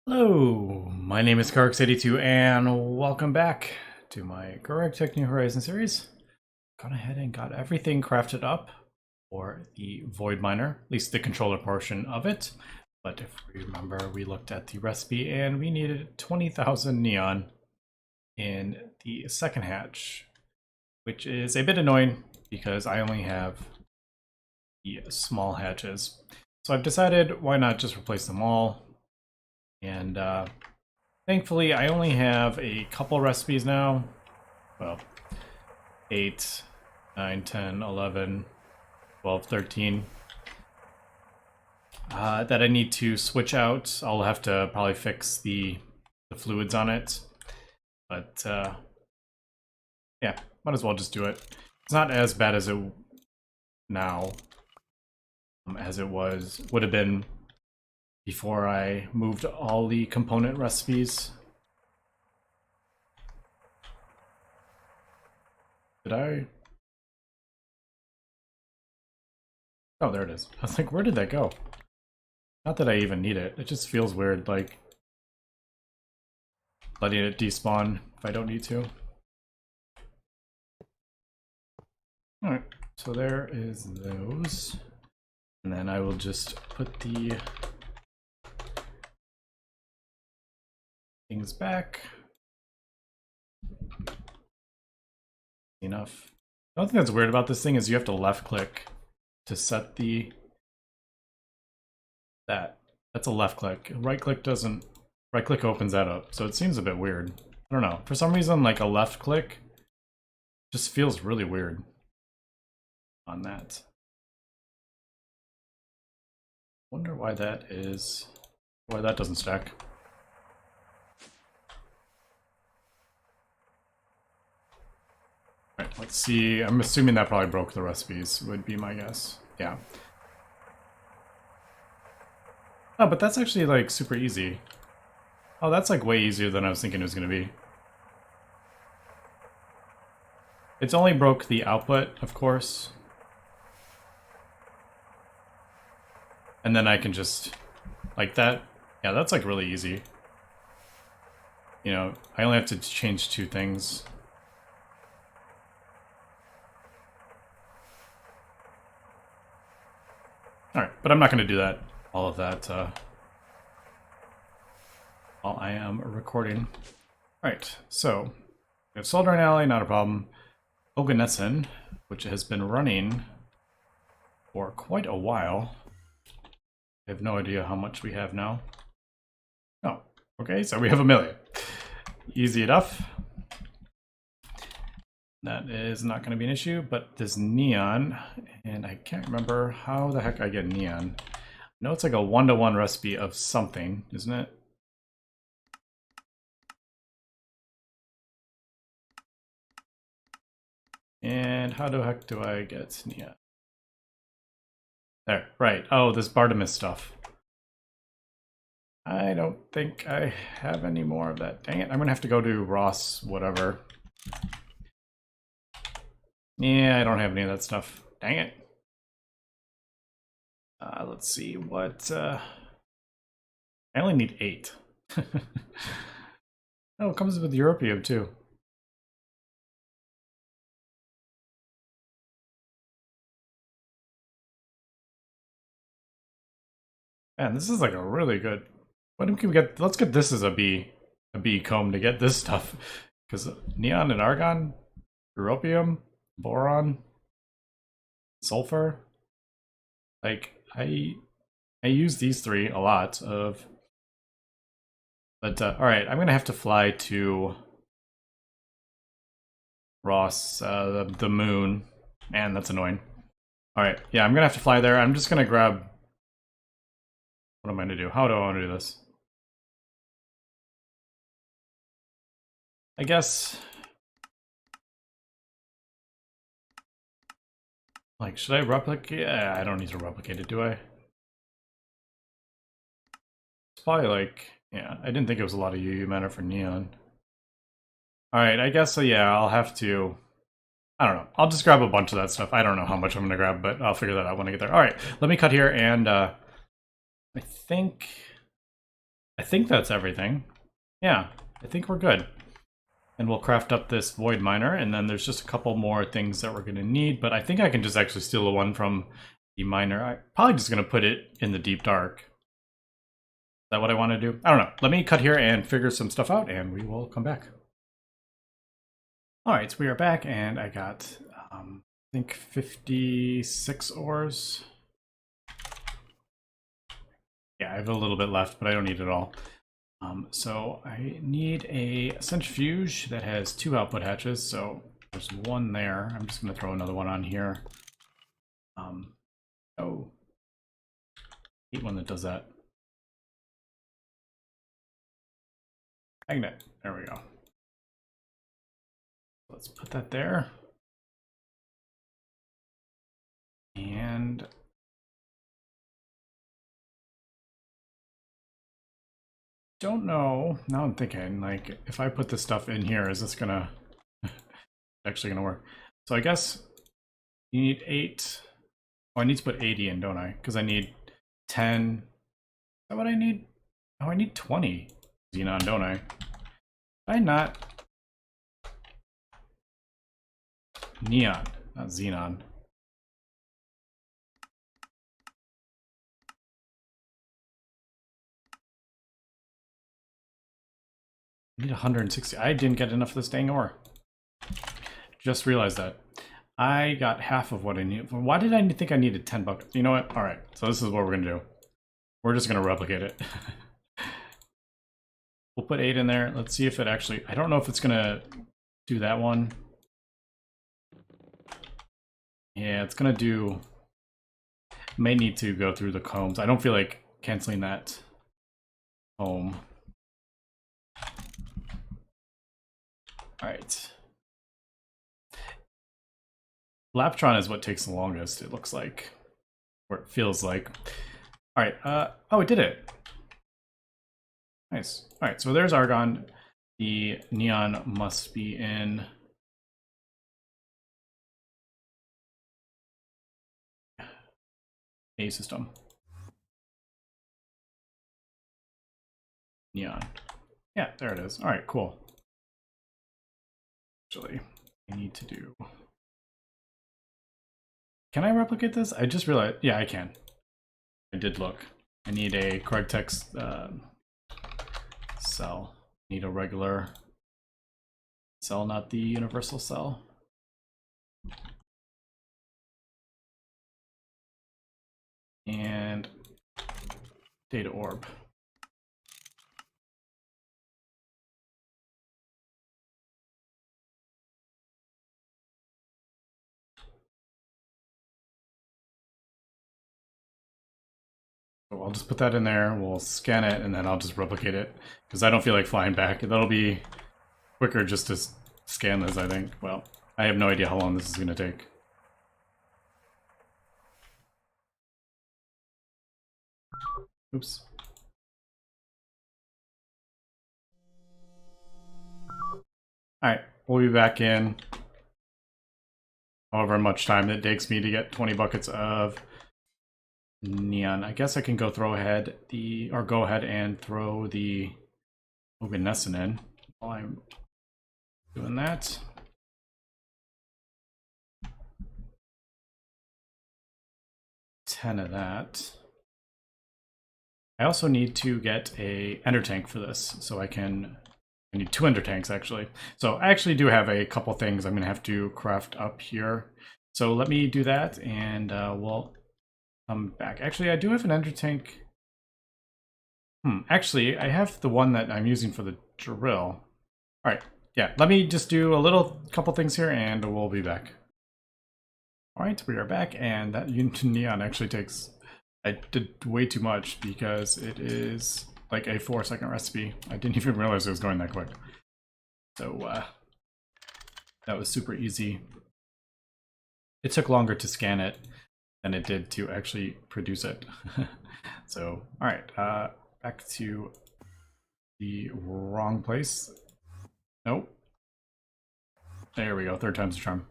Hello, my name is Karx82 and welcome back to my Gregtech New Horizons series. Gone ahead and got everything crafted up for the Void Miner, at least the controller portion of it. But if we remember, we looked at the recipe and we needed 20,000 neon in the second hatch, which is a bit annoying because I only have the small hatches. So I've decided why not just replace them all. And thankfully, I only have a couple recipes now. Well, 8, 9, 10, 11, 12, 13. That I need to switch out. I'll have to probably fix the fluids on it. But yeah, might as well just do it. It's not as bad as it now as it would have been before I moved all the component recipes. Did I? Oh, there it is. I was like, where did that go? Not that I even need it. It just feels weird, like letting it despawn if I don't need to. Alright, so there is those. And then I will just put the things back. Enough. The only thing that's weird about this thing is you have to left click to set the that's a left click. Right click doesn't. Right click opens that up, so it seems a bit weird. I don't know. For some reason, like a left click just feels really weird on that. Wonder why that is. Why that doesn't stack. Alright, let's see. I'm assuming that probably broke the recipes, would be my guess. Yeah. Oh, but that's actually like super easy. Oh, that's like way easier than I was thinking it was going to be. It's only broke the output, of course. And then I can just, like that. Yeah, that's like really easy. You know, I only have to change two things. Alright, but I'm not going to do that. All of that while I am recording. Alright, so we have Soldering Alley, not a problem. Oganesson, which has been running for quite a while. I have no idea how much we have now. Oh, okay, so we have 1 million. Easy enough. That is not going to be an issue, but this neon, and I can't remember how the heck I get neon. I know it's like a 1-to-1 recipe of something, isn't it? And how the heck do I get neon? There, right. Oh, this Bartimus stuff. I don't think I have any more of that. Dang it, I'm gonna have to go to Ross, whatever. Yeah, I don't have any of that stuff. Dang it. Let's see, what... I only need 8. Oh, it comes with Europeum, too. Man, this is like a really good... When can we get... Let's get this as a B comb to get this stuff. Because neon and argon, europium, boron, sulfur. Like, I use these 3 a lot of... But, alright, I'm gonna have to fly to Ross, the moon. Man, that's annoying. Alright, yeah, I'm gonna have to fly there. I'm just gonna grab... What am I gonna do? How do I want to do this? I guess... Like, should I replicate? Yeah, I don't need to replicate it, do I? It's probably like... Yeah, I didn't think it was a lot of UU mana for neon. Alright, I guess, so yeah, I'll have to... I don't know. I'll just grab a bunch of that stuff. I don't know how much I'm gonna grab, but I'll figure that out when I get there. Alright, let me cut here, and I think... I think that's everything. Yeah, I think we're good. And we'll craft up this void miner, and then there's just a couple more things that we're going to need, but I think I can just actually steal the one from the miner. I'm probably just going to put it in the deep dark. Is that what I want to do? I don't know. Let me cut here and figure some stuff out, and we will come back. Alright, so we are back, and I got, I think 56 ores. Yeah, I have a little bit left, but I don't need it all. So I need a centrifuge that has 2 output hatches, so there's one there. I'm just going to throw another one on here. Oh, I hate one that does that. Magnet, there we go. Let's put that there. And don't know, now I'm thinking, like, if I put this stuff in here, is this gonna actually gonna work? So I guess you need 8. Oh, I need to put 80 in, don't I? Because I need 10. Is that what I need? Oh, I need 20 xenon, don't I? Did I not? Neon, not xenon. I need 160. I didn't get enough of this dang ore. Just realized that. I got half of what I need. Why did I think I needed 10 buckets? You know what? Alright, so this is what we're going to do. We're just going to replicate it. We'll put 8 in there. Let's see if it actually... I don't know if it's going to do that one. Yeah, it's going to do... May need to go through the combs. I don't feel like canceling that comb. Alright. Laptron is what takes the longest, it looks like. Or it feels like. Alright, oh, it did it. Nice. Alright, so there's argon. The neon must be in... A system. Neon. Yeah, there it is. Alright, cool. Actually, I need to do... Can I replicate this? I just realized... Yeah, I can. I did look. I need a Gregtech cell. I need a regular cell, not the universal cell. And data orb. So I'll just put that in there, we'll scan it, and then I'll just replicate it, because I don't feel like flying back. That'll be quicker just to scan this, I think. Well, I have no idea how long this is going to take. Oops. Alright, we'll be back in however much time it takes me to get 20 buckets of neon. I guess I can go go ahead and throw the Oganescent in while I'm doing that. $10 of that. I also need to get a ender tank for this, so I need 2 ender tanks actually. So I actually do have a couple things I'm gonna have to craft up here. So let me do that, and we'll come back. Actually, I do have an ender tank. Actually, I have the one that I'm using for the drill. All right, yeah, let me just do a couple things here, and we'll be back. All right, we are back, and that neon actually takes... I did way too much because it is like a 4-second recipe. I didn't even realize it was going that quick. So that was super easy. It took longer to scan it than it did to actually produce it. So, all right, back to the wrong place. Nope. There we go, 3rd time's the charm.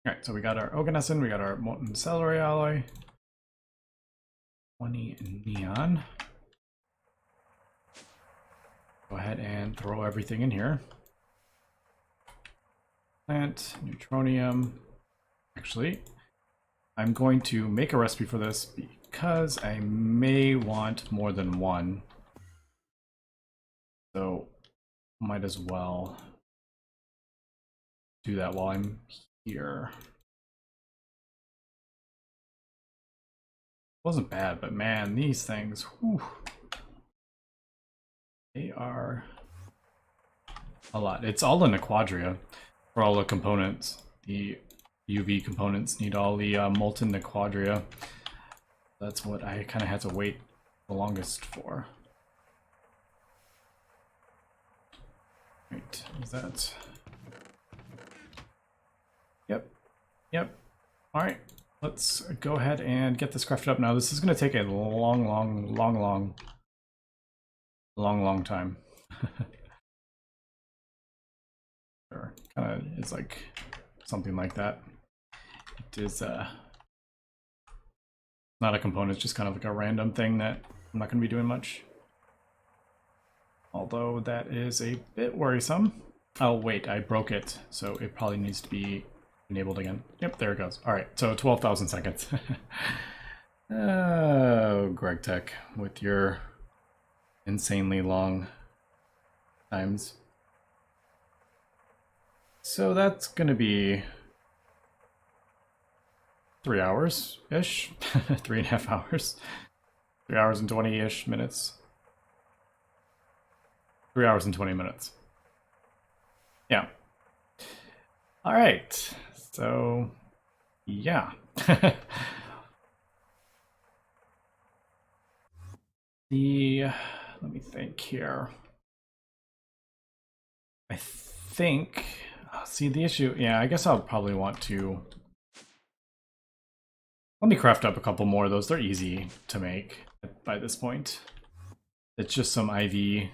Alright, so we got our Oganescent, we got our molten celery alloy, 20 neon. Go ahead and throw everything in here. Plant, neutronium. Actually, I'm going to make a recipe for this because I may want more than one. So might as well do that while I'm here. Wasn't bad, but man, these things, whew, they are a lot. It's all in the quadria for all the components. The UV components need all the molten quadria. That's what I kind of had to wait the longest for. Right, is that? Yep, yep. All right, let's go ahead and get this crafted up now. This is going to take a long time. Or kind of is like something like that. It is not a component, it's just kind of like a random thing that I'm not going to be doing much. Although that is a bit worrisome. Oh wait, I broke it, so it probably needs to be enabled again. Yep, there it goes. All right, so 12,000 seconds. Oh, Gregtech with your insanely long times. So that's gonna be 3 hours-ish, 3.5 hours, 3 hours and 20-ish minutes. 3 hours and 20 minutes. Yeah. All right, so yeah. Let me think here. I think, see the issue, yeah, I guess I'll probably want to, let me craft up a couple more of those. They're easy to make by this point. It's just some IV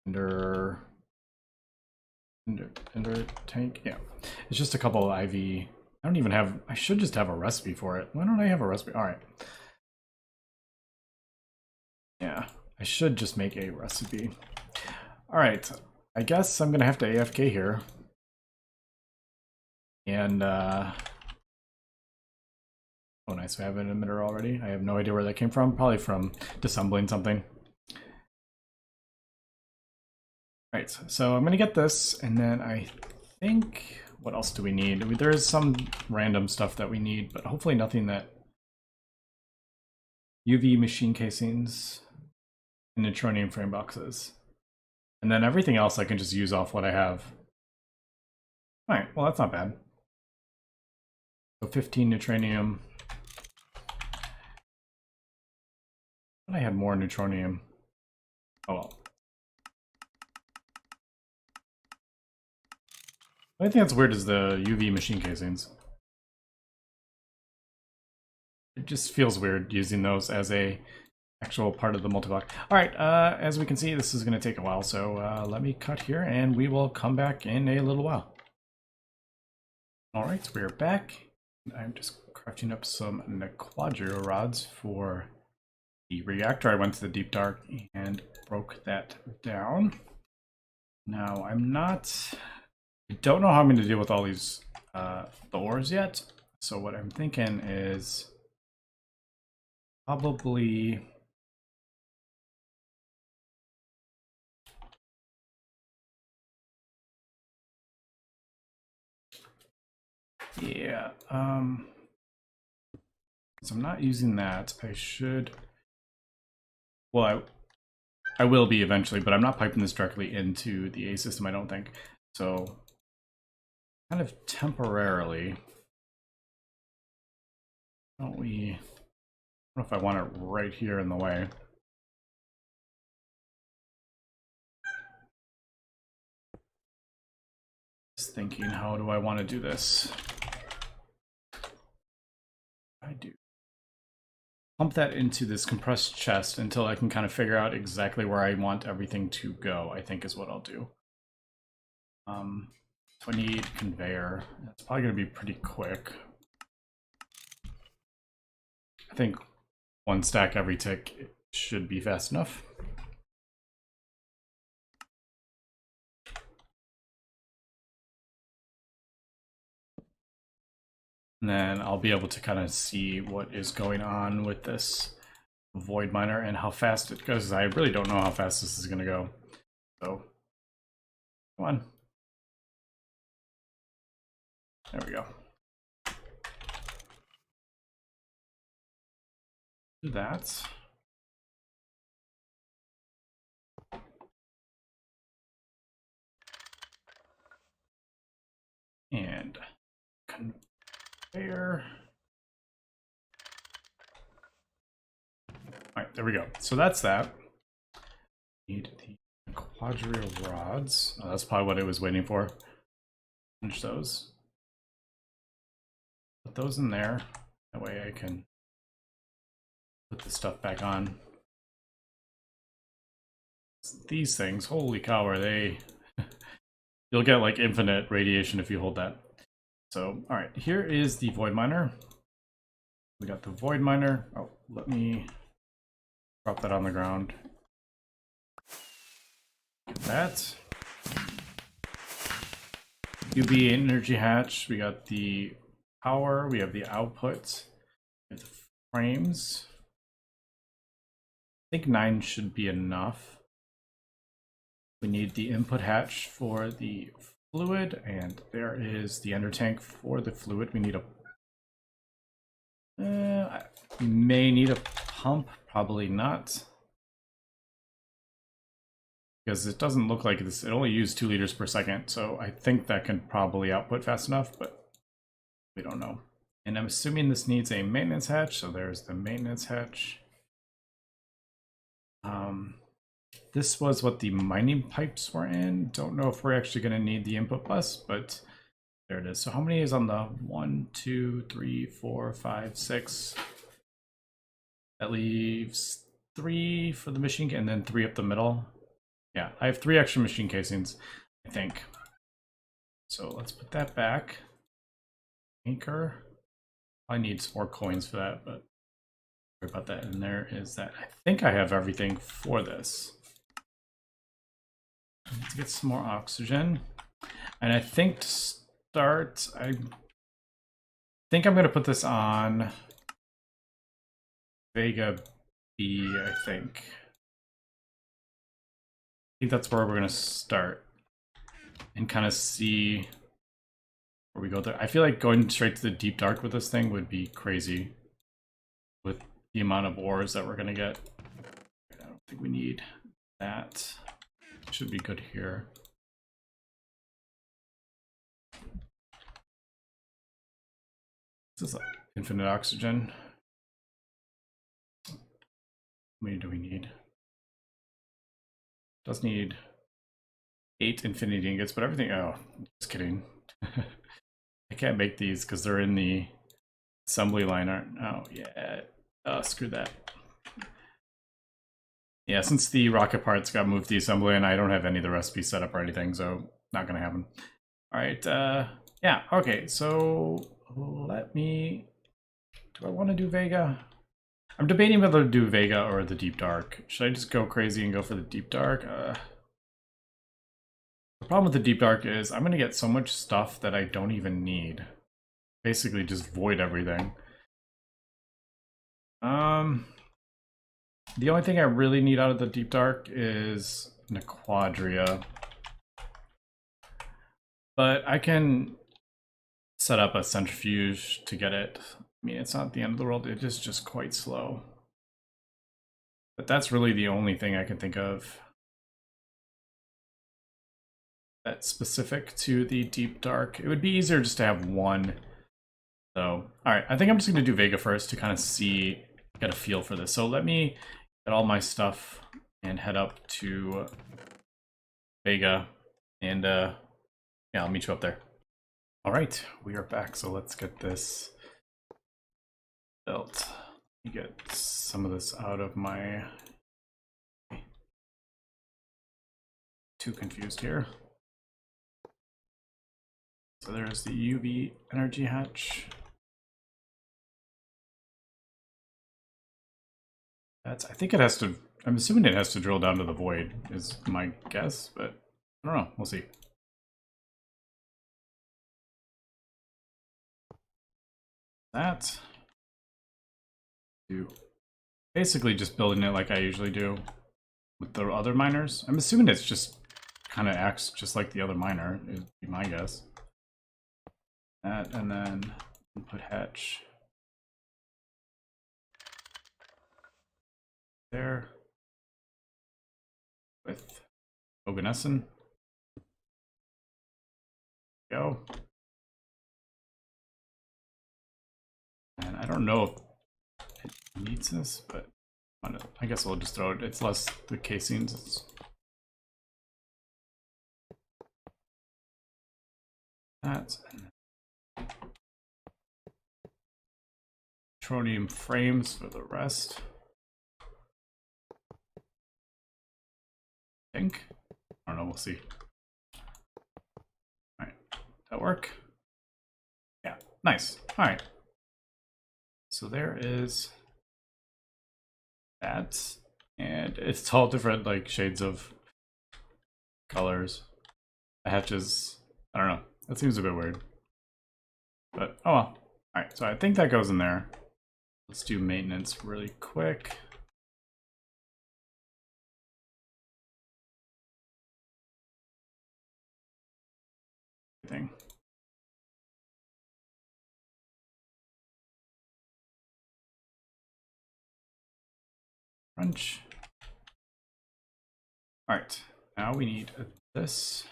Ender tank, yeah. It's just a couple of IV. I don't even have, I should just have a recipe for it. Why don't I have a recipe? All right. Yeah, I should just make a recipe. All right, I guess I'm gonna have to AFK here. And, oh nice, we have an emitter already. I have no idea where that came from. Probably from disassembling something. All right, so I'm gonna get this, and then I think, what else do we need? I mean, there is some random stuff that we need, but hopefully nothing that... UV machine casings and neutronium frame boxes. And then everything else I can just use off what I have. All right, well, that's not bad. So 15 neutronium. I had more neutronium. Oh well. The only thing that's weird is the UV machine casings. It just feels weird using those as a actual part of the multiblock. All right, as we can see, this is going to take a while, so let me cut here and we will come back in a little while. All right, we're back. I'm just crafting up some quadria rods for the reactor. I went to the deep dark and broke that down. Now I don't know how I'm going to deal with all these ores yet. So what I'm thinking is probably yeah. So I'm not using that. I should. Well, I will be eventually, but I'm not piping this directly into the A system, I don't think. So kind of temporarily, don't we? I don't know if I want it right here in the way. Just thinking, how do I want to do this? I do. Pump that into this compressed chest until I can kind of figure out exactly where I want everything to go, I think is what I'll do. So I need conveyor. That's probably going to be pretty quick. I think one stack every tick should be fast enough. And then I'll be able to kind of see what is going on with this void miner and how fast it goes. I really don't know how fast this is going to go. So, come on. There we go. Do that. And conveyor. All right, there we go. So that's that. Need the quadrilateral rods. Oh, that's probably what it was waiting for. Finish those. Put those in there. That way I can put the stuff back on. These things, holy cow, are they... You'll get like infinite radiation if you hold that. So, all right, here is the void miner. We got the void miner. Oh, let me drop that on the ground. Get that. UV energy hatch. We got the power. We have the output. We have the frames. I think 9 should be enough. We need the input hatch for the fluid, and there is the ender tank for the fluid. We need a... we may need a pump, probably not. Because it doesn't look like this, it only used 2 liters per second, so I think that can probably output fast enough, but we don't know. And I'm assuming this needs a maintenance hatch, so there's the maintenance hatch. This was what the mining pipes were in. Don't know if we're actually going to need the input bus, but there it is. So how many is on the 1, 2, 3, 4, 5, 6? That leaves 3 for the machine, and then 3 up the middle. Yeah, I have 3 extra machine casings, I think. So let's put that back. Anchor. I need 4 coins for that, but sorry about that. And there is that. I think I have everything for this. Let's get some more oxygen. And I think to start, I think I'm going to put this on Vega B, I think. I think that's where we're going to start and kind of see where we go there. I feel like going straight to the deep dark with this thing would be crazy with the amount of ores that we're going to get. I don't think we need that. Should be good here. This is infinite oxygen. How many do we need? Does need 8 infinity ingots, but everything... Oh, just kidding. I can't make these because they're in the assembly line, aren't... Oh, yeah. Screw that. Yeah, since the rocket parts got moved to the assembly and I don't have any of the recipes set up or anything, so not going to happen. All right, yeah, okay, so let me... Do I want to do Vega? I'm debating whether to do Vega or the Deep Dark. Should I just go crazy and go for the Deep Dark? The problem with the Deep Dark is I'm going to get so much stuff that I don't even need. Basically just void everything. The only thing I really need out of the Deep Dark is Quadria. But I can set up a centrifuge to get it. I mean, it's not the end of the world, it is just quite slow. But that's really the only thing I can think of that's specific to the Deep Dark. It would be easier just to have one. So, alright, I think I'm just going to do Vega first to kind of see, get a feel for this. So let me get all my stuff and head up to Vega, and yeah, I'll meet you up there. All right, we are back, so let's get this built. Let me get some of this out of my... Too confused here. So there's the UV energy hatch. That's, I think it has to, I'm assuming it has to drill down to the void, is my guess, but I don't know, we'll see. that. Do basically just building it like I usually do with the other miners. I'm assuming it's just kind of acts just like the other miner, would be my guess. That, and then input hatch there with Oganesson. Go. And I don't know if it needs this, but I guess we'll just throw it. It's less the casings. It's that. Tronium frames for the rest. I think. I don't know, we'll see. Alright, that work? Yeah, nice. Alright. So there is that. And it's all different like shades of colors. The hatches, I don't know. That seems a bit weird. But oh well. Alright, so I think that goes in there. Let's do maintenance really quick. Thing. Crunch. All right, now we need this.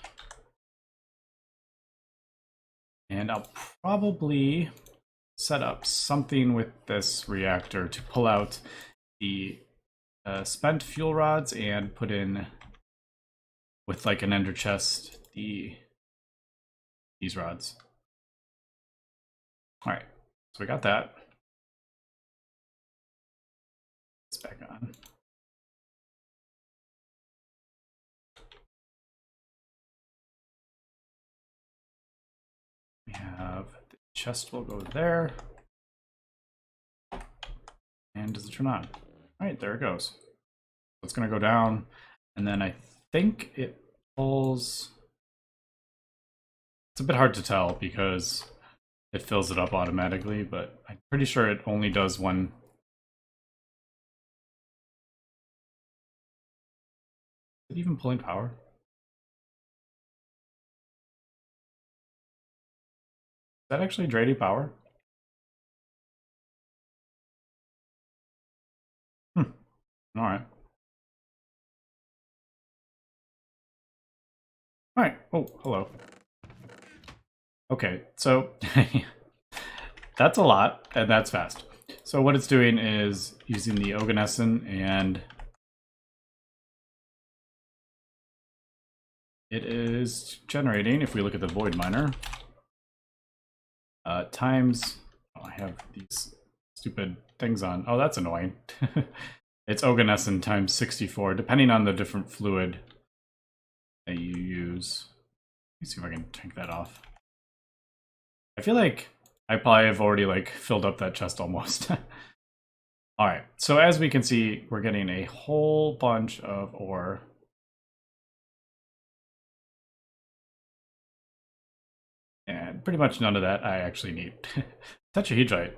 And I'll probably set up something with this reactor to pull out the spent fuel rods and put in with like an ender chest these rods. All right, so we got that. It's back on. We have the chest will go there. And does it turn on? All right, there it goes. So it's gonna go down, and then I think it pulls. It's a bit hard to tell because it fills it up automatically, but I'm pretty sure it only does one. Is it even pulling power? Is that actually draining power? All right. All right. Oh, hello. Okay, so that's a lot, and that's fast. So what it's doing is using the Oganesson, and it is generating, if we look at the void miner, times, oh, I have these stupid things on. Oh, that's annoying. It's Oganesson times 64, depending on the different fluid that you use. Let me see if I can take that off. I feel like I probably have already like filled up that chest almost. All right, so as we can see, we're getting a whole bunch of ore. And pretty much none of that I actually need. Tetrahedrite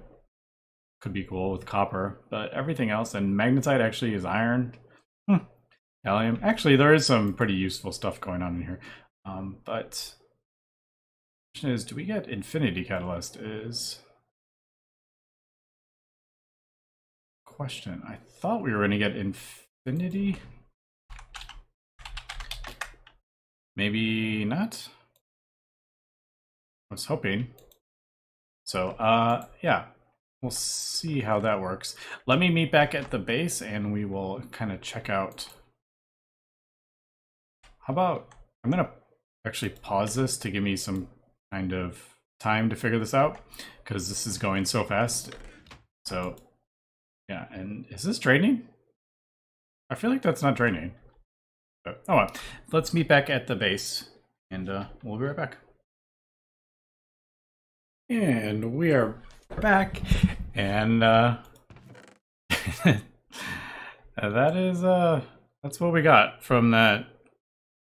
could be cool with copper, but everything else, and magnetite actually is iron. Gallium. Actually, there is some pretty useful stuff going on in here. But the question is, do we get infinity catalyst? Is question. I thought we were going to get infinity. Maybe not. I was hoping. So, yeah, we'll see how that works. Let me meet back at the base and we will kind of check out. How about, I'm going to actually pause this to give me some kind of time to figure this out because this is going so fast. So, yeah, and is this draining? I feel like that's not draining. But, oh well, let's meet back at the base and we'll be right back. And we are back, and that is that's what we got from that.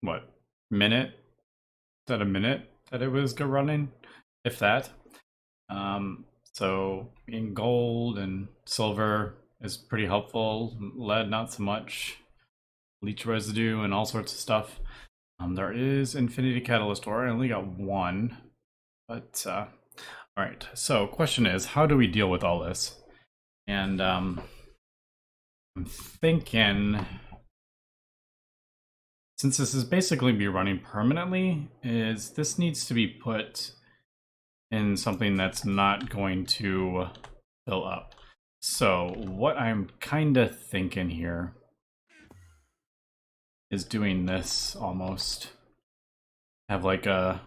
What minute? Is that a minute that it was running, if that? So in gold and silver is pretty helpful. Lead, not so much. Leech residue and all sorts of stuff. There is Infinity Catalyst ore. I only got one. But, alright. So question is, how do we deal with all this? And I'm thinking, since this is basically be running permanently, is this needs to be put in something that's not going to fill up. So what I'm kind of thinking here is doing this almost. Have like a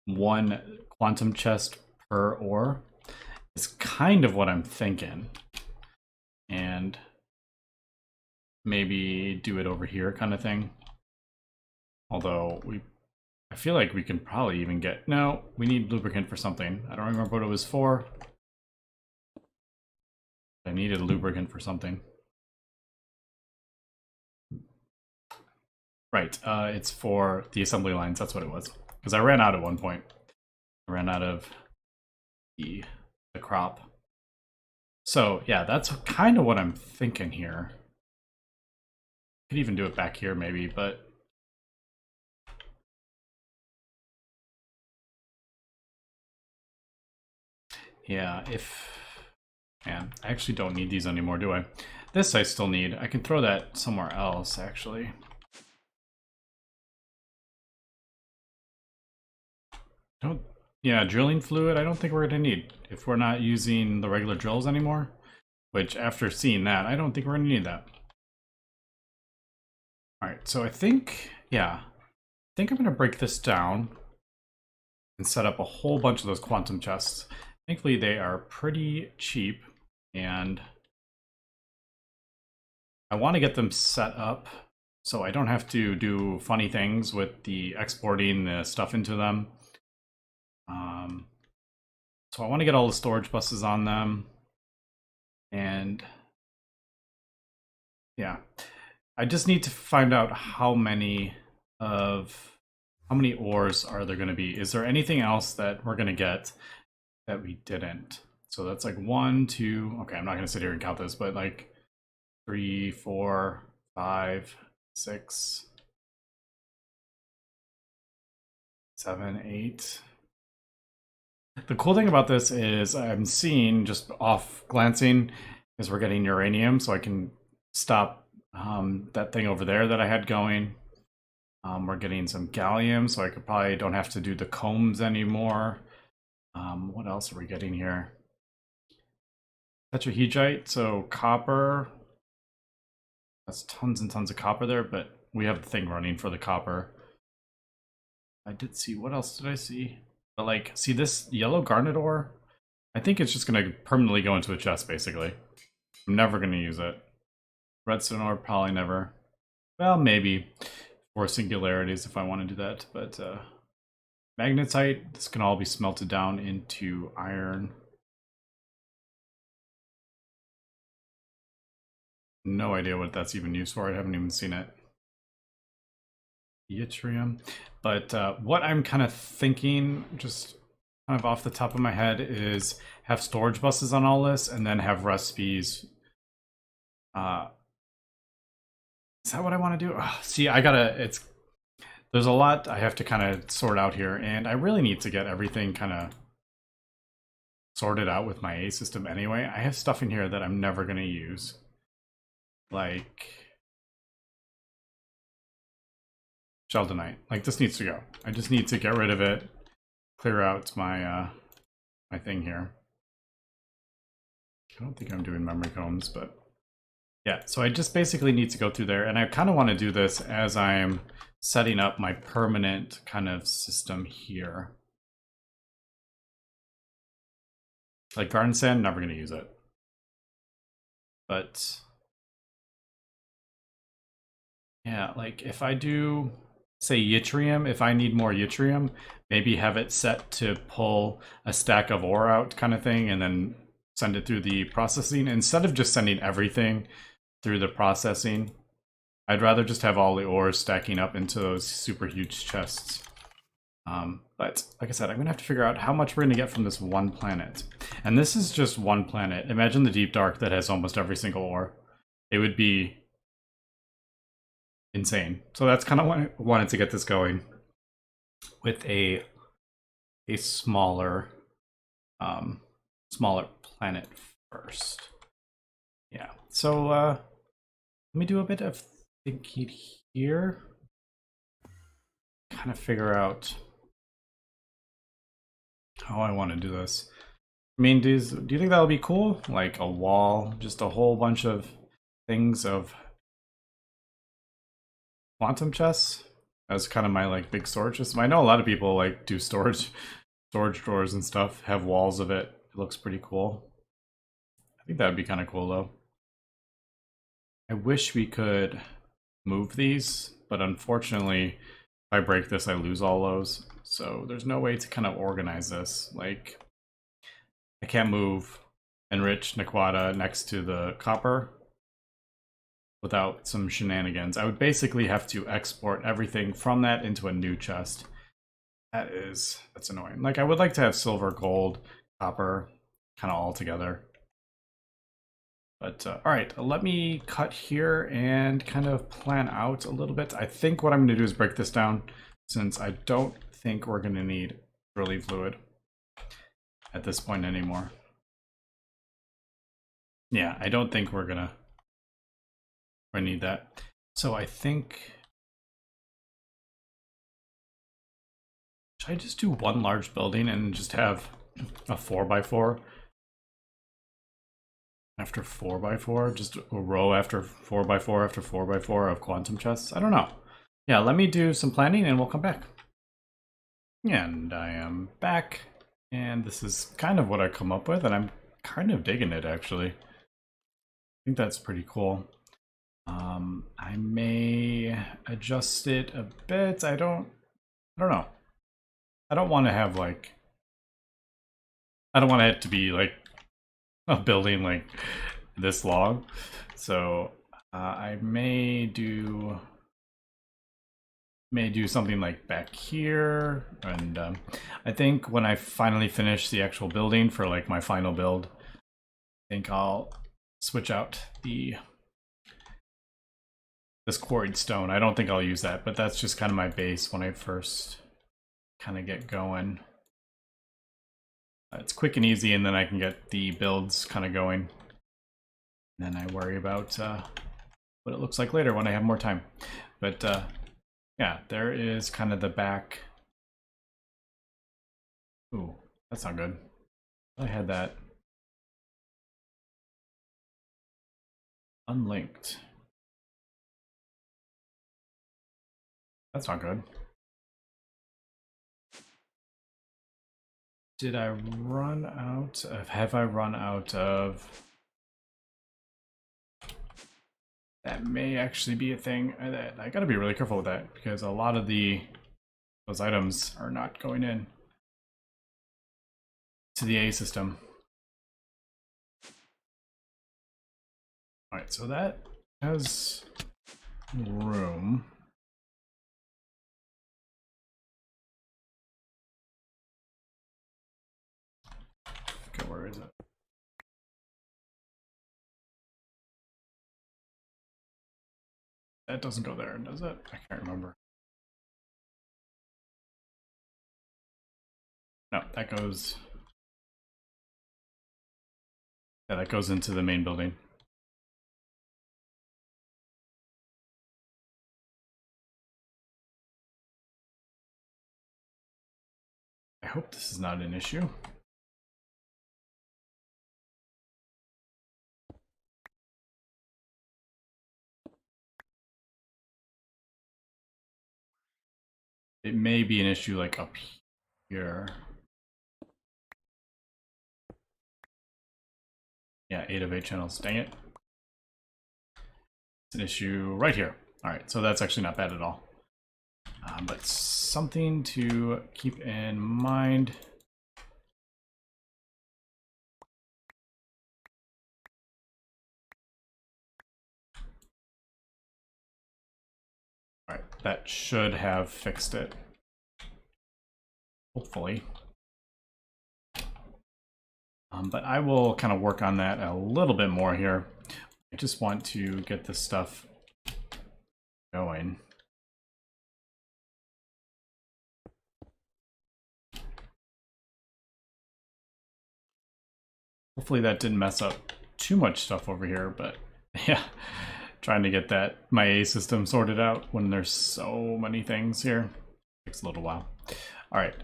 one quantum chest per ore is kind of what I'm thinking. And maybe do it over here kind of thing. Although I feel like we can probably even get, no, we need lubricant for something. I don't remember what it was for. I needed lubricant for something. Right, it's for the assembly lines, that's what it was. Because I ran out at one point. I ran out of the crop. So yeah, that's kind of what I'm thinking here. Could even do it back here maybe, but yeah, man, I actually don't need these anymore, do I? This I still need. I can throw that somewhere else, actually. Yeah, drilling fluid, I don't think we're going to need. If we're not using the regular drills anymore, which after seeing that, I don't think we're going to need that. Alright, so I think, yeah, I think I'm going to break this down and set up a whole bunch of those quantum chests. Thankfully, they are pretty cheap, and I want to get them set up so I don't have to do funny things with the exporting the stuff into them. So I want to get all the storage buses on them, and yeah, I just need to find out how many ores are there going to be. Is there anything else that we're going to get that we didn't? So that's like 1, 2. Okay, I'm not going to sit here and count this, but like 3, 4, 5, 6, 7, 8. The cool thing about this is I'm seeing, just off glancing, is we're getting uranium, so I can stop that thing over there that I had going. We're getting some gallium, so I could probably don't have to do the combs anymore. What else are we getting here? Tetrahedrite, so copper. That's tons and tons of copper there, but we have the thing running for the copper. I did see, what else did I see? But like, see this yellow garnet ore? I think it's just going to permanently go into a chest, basically. I'm never going to use it. Redstone ore, probably never. Well, maybe for singularities if I want to do that. But magnetite, this can all be smelted down into iron. No idea what that's even used for. I haven't even seen it. Yttrium. But what I'm kind of thinking, just kind of off the top of my head, is have storage buses on all this and then have recipes. Is that what I want to do? See, there's a lot I have to kind of sort out here, and I really need to get everything kind of sorted out with my A system anyway. I have stuff in here that I'm never going to use. Like Sheldonite. Like, this needs to go. I just need to get rid of it, clear out my my thing here. I don't think I'm doing memory combs, but yeah, so I just basically need to go through there, and I kind of want to do this as I'm setting up my permanent kind of system here. Like garden sand, never going to use it. But yeah, like if I do, say, yttrium, if I need more yttrium, maybe have it set to pull a stack of ore out kind of thing, and then send it through the processing. Instead of just sending everything through the processing, I'd rather just have all the ores stacking up into those super huge chests. But But like I said, I'm gonna have to figure out how much we're gonna get from this one planet. And this is just one planet. Imagine the deep dark that has almost every single ore. It would be insane. So that's kind of why I wanted to get this going with a smaller smaller planet first. Yeah. So let me do a bit of thinking here. Kind of figure out how I want to do this. I mean, do you think that would be cool? Like a wall, just a whole bunch of things of quantum chess as kind of my like big storage system. I know a lot of people like do storage drawers and stuff, have walls of it. It looks pretty cool. I think that would be kind of cool though. I wish we could move these, but unfortunately, if I break this, I lose all those. So there's no way to kind of organize this. Like, I can't move enriched Naquata next to the copper without some shenanigans. I would basically have to export everything from that into a new chest. That's annoying. Like, I would like to have silver, gold, copper, kind of all together. But all right, let me cut here and kind of plan out a little bit. I think what I'm gonna do is break this down, since I don't think we're gonna need drilling fluid at this point anymore. Yeah, I don't think we're gonna need that. So I think, should I just do one large building and just have a 4x4 after 4x4, just a row after 4x4 after 4x4 of quantum chests? I don't know. Yeah, let me do some planning and we'll come back. And I am back, and this is kind of what I come up with, and I'm kind of digging it actually. I think that's pretty cool. I may adjust it a bit. I don't know. I don't want to have like, I don't want it to be like a building like this long. So I may do something like back here, and I think when I finally finish the actual building for like my final build, I think I'll switch out this quarried stone. I don't think I'll use that, but that's just kind of my base when I first kind of get going. It's quick and easy, and then I can get the builds kind of going. And then I worry about what it looks like later when I have more time. But yeah, there is kind of the back. Ooh, that's not good. I had that unlinked. That's not good. Did I run out of, have I run out of, that may actually be a thing. I gotta be really careful with that, because a lot of those items are not going in to the A system. All right, so that has room. Okay, where is it? That doesn't go there, does it? I can't remember. No, that goes. Yeah, that goes into the main building. I hope this is not an issue. It may be an issue like up here. Yeah, 8 of 8 channels, dang it. It's an issue right here. All right, so that's actually not bad at all. But something to keep in mind. All right, that should have fixed it. hopefully. But I will kind of work on that a little bit more here. I just want to get this stuff going. Hopefully that didn't mess up too much stuff over here, but yeah, trying to get that my A system sorted out when there's so many things here. Takes a little while. All right,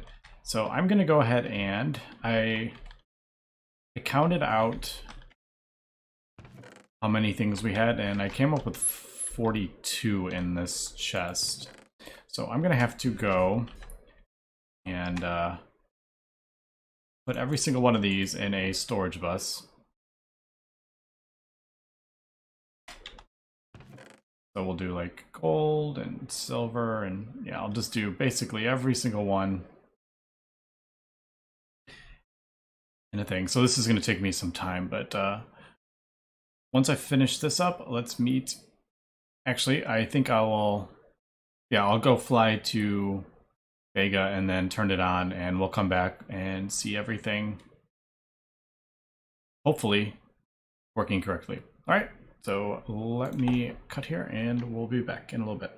so I'm gonna go ahead and I counted out how many things we had, and I came up with 42 in this chest. So I'm gonna have to go and put every single one of these in a storage bus. So we'll do like gold and silver, and yeah, I'll just do basically every single one in a thing. So this is going to take me some time, but once I finish this up, let's meet. Actually, I think I'll go fly to Vega and then turn it on, and we'll come back and see everything hopefully working correctly. All right, so let me cut here and we'll be back in a little bit.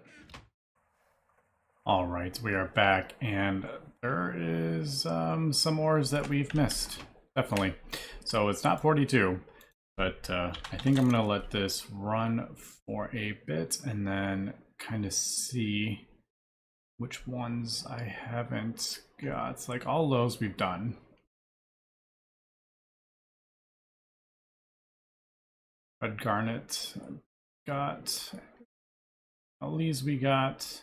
All right, we are back, and there is some ores that we've missed, definitely. So it's not 42, but I think I'm gonna let this run for a bit and then kind of see which ones I haven't got. It's like all those we've done. Red garnet got. All these we got.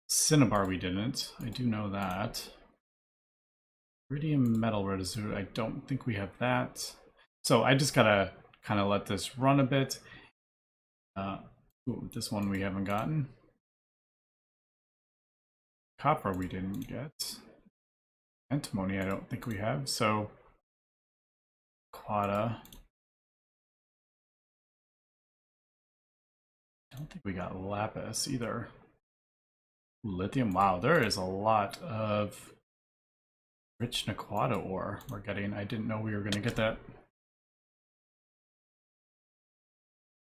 Cinnabar we didn't. I do know that. Iridium metal residue, I don't think we have that. So I just gotta kind of let this run a bit. Ooh, this one we haven't gotten. Copper we didn't get. Antimony I don't think we have, so Quada. I don't think we got lapis either. Lithium, wow, there is a lot of rich Naquata ore we're getting. I didn't know we were gonna get that.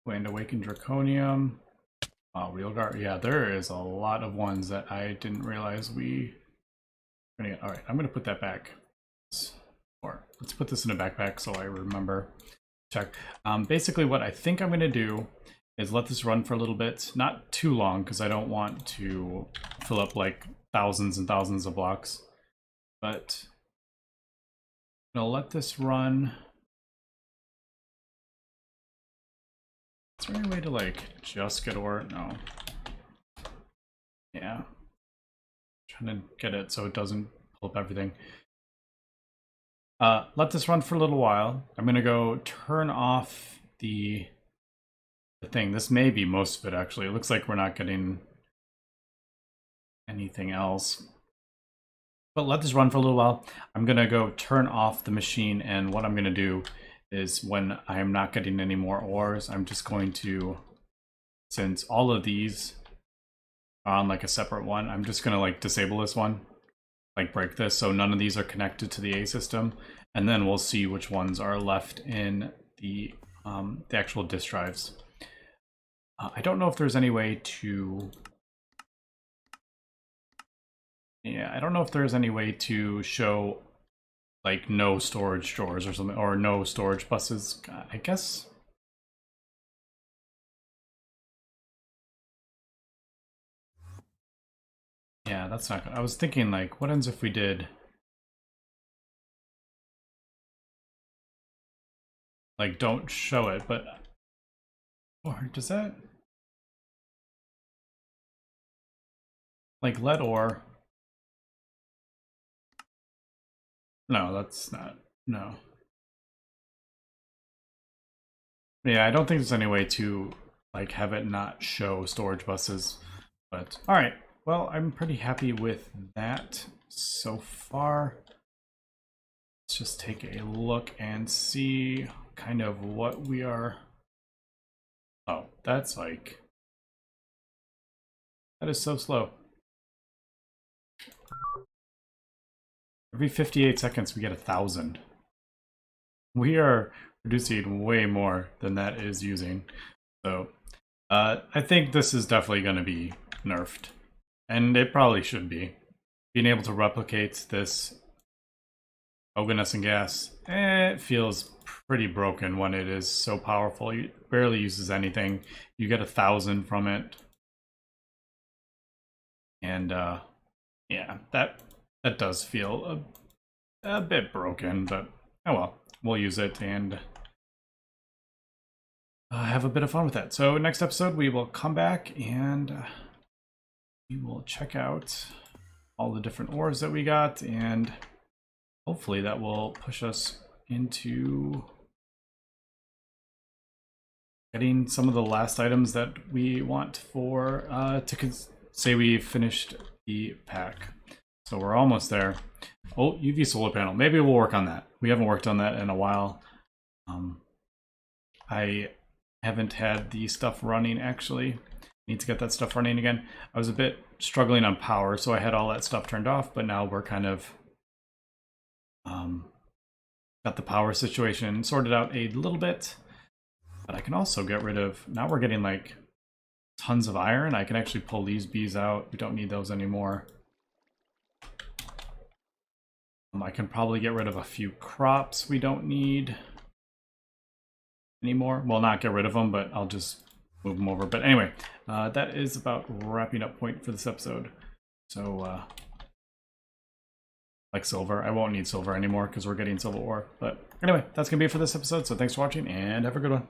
Land Awakened Draconium. Real guard. Yeah, there is a lot of ones that I didn't realize we were gonna get. All right, I'm gonna put that back. Or let's put this in a backpack so I remember. Check. Basically, what I think I'm gonna do is let this run for a little bit, not too long, because I don't want to fill up like thousands and thousands of blocks. But I'll let this run. Is there any way to like just get ore? No. Yeah. Trying to get it so it doesn't pull up everything. Let this run for a little while. I'm gonna go turn off the thing. This may be most of it actually. It looks like we're not getting anything else. But let this run for a little while. I'm gonna go turn off the machine, and what I'm gonna do is when I am not getting any more ores, I'm just going to, since all of these are on like a separate one, I'm just gonna like disable this one, like break this so none of these are connected to the A system, and then we'll see which ones are left in the actual disk drives. I don't know if there's any way to, yeah, I don't know if there's any way to show like no storage drawers or something, or no storage buses, I guess. Yeah, that's not good. I was thinking like, what happens if we did like don't show it, but or does that like let ore? No, that's not, no. Yeah, I don't think there's any way to like have it not show storage buses, but all right. Well, I'm pretty happy with that so far. Let's just take a look and see kind of what we are. Oh, that's like, that is so slow. Every 58 seconds we get 1,000. We are producing way more than that is using. So I think this is definitely going to be nerfed. And it probably should be. Being able to replicate this Oganescent gas, it feels pretty broken when it is so powerful. It barely uses anything. You get 1,000 from it. And yeah, that does feel a bit broken, but oh well, we'll use it and have a bit of fun with that. So next episode we will come back and we will check out all the different ores that we got, and hopefully that will push us into getting some of the last items that we want for to say we finished the pack. So we're almost there. Oh, UV solar panel. Maybe we'll work on that. We haven't worked on that in a while. I haven't had the stuff running actually. Need to get that stuff running again. I was a bit struggling on power, so I had all that stuff turned off, but now we're kind of got the power situation sorted out a little bit. But I can also get rid of, now we're getting like tons of iron. I can actually pull these bees out. We don't need those anymore. I can probably get rid of a few crops we don't need anymore. Well, not get rid of them, but I'll just move them over. But anyway, that is about wrapping up point for this episode. So, like silver, I won't need silver anymore because we're getting silver ore. But anyway, that's going to be it for this episode. So thanks for watching and have a good one.